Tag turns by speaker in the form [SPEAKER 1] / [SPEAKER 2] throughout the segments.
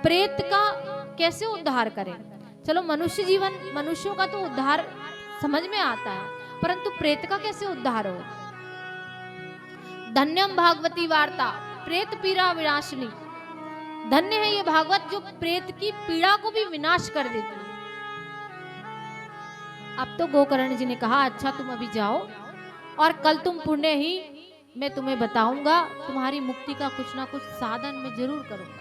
[SPEAKER 1] प्रेत का कैसे उद्धार करें। चलो मनुष्यों का तो उद्धार समझ में आता है, परंतु प्रेत का कैसे उद्धार हो। धन्यम भागवती वार्ता प्रेत पीड़ा विनाशिनी। धन्य है ये भागवत जो प्रेत की पीड़ा को भी विनाश कर देती है। अब तो गोकर्ण जी ने कहा अच्छा तुम अभी जाओ और कल तुम पुण्य ही मैं तुम्हें बताऊंगा, तुम्हारी मुक्ति का कुछ ना कुछ साधन मैं जरूर करूंगा।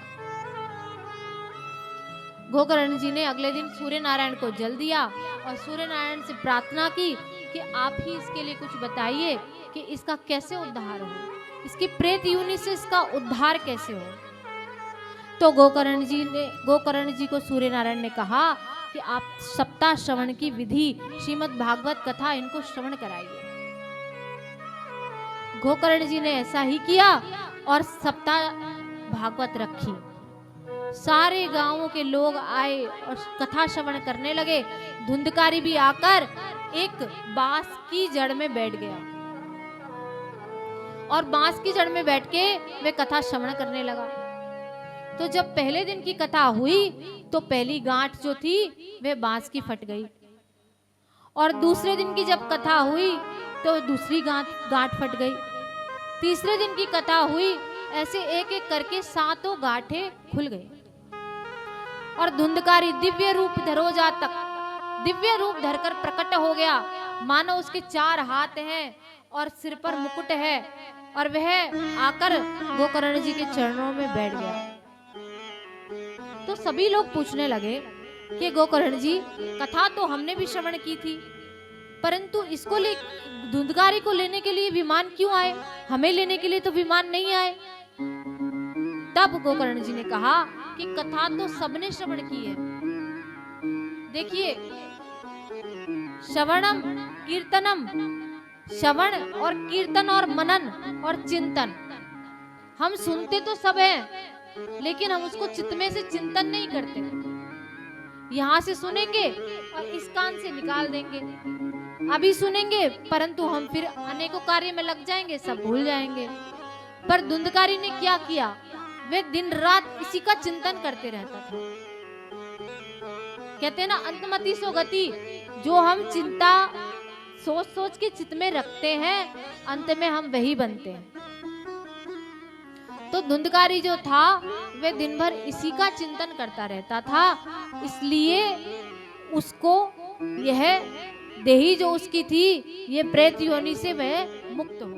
[SPEAKER 1] गोकर्ण जी ने अगले दिन सूर्य नारायण को जल दिया और सूर्य नारायण से प्रार्थना की कि आप ही इसके लिए कुछ बताइए कि इसका कैसे उद्धार हो, इसकी प्रेत योनि से इसका उद्धार कैसे हो। तो गोकर्ण जी को सूर्य नारायण ने कहा कि आप सप्ताह श्रवण की विधि श्रीमद् भागवत कथा इनको श्रवण कराइए। गोकर्ण जी ने ऐसा ही किया और सप्ताह भागवत रखी। सारे गांवों के लोग आए और कथा श्रवण करने लगे। धुंधकारी भी आकर एक बांस की जड़ में बैठ गया और बांस की जड़ में बैठ के वे कथा श्रवण करने लगा। तो जब पहले दिन की कथा हुई तो पहली गांठ जो थी वह बांस की फट गई और दूसरे दिन की जब कथा हुई तो दूसरी गांठ फट गई। तीसरे दिन की कथा हुई, ऐसे एक एक करके 7 गांठें खुल गई और धुंधकारी दिव्य रूप धरोजा तक दिव्य रूप धरकर प्रकट हो गया, मानो उसके 4 हाथ हैं और सिर पर मुकुट है और वह आकर गोकर्ण जी के चरणों में बैठ गया। तो सभी लोग पूछने लगे कि गोकर्ण जी कथा तो हमने भी श्रवण की थी, परंतु इसको ले धुंधकारी को लेने के लिए विमान क्यों आए, हमें लेने के लिए तो विमान नहीं आए। तब गोकर्ण जी ने कहा कि कथा तो सबने श्रवण की है। देखिए श्रवणम कीर्तनम, श्रवण और कीर्तन और मनन और चिंतन, हम सुनते तो सब हैं लेकिन हम उसको चित्त में से चिंतन नहीं करते। यहां से सुनेंगे और इस कान से निकाल देंगे, अभी सुनेंगे परंतु हम फिर अनेकों कार्य में लग जाएंगे, सब भूल जाएंगे। पर धुंधकारी ने क्या किया, वे दिन रात इसी का चिंतन करते रहता था। कहते हैं ना अंतमति सो गति, जो हम चिंता सोच सोच के चित्त में रखते हैं अंत में हम वही बनते हैं। तो धुंधकारी जो था वह दिन भर इसी का चिंतन करता रहता था, इसलिए उसको यह देही जो उसकी थी ये प्रेत योनि से वह मुक्त हो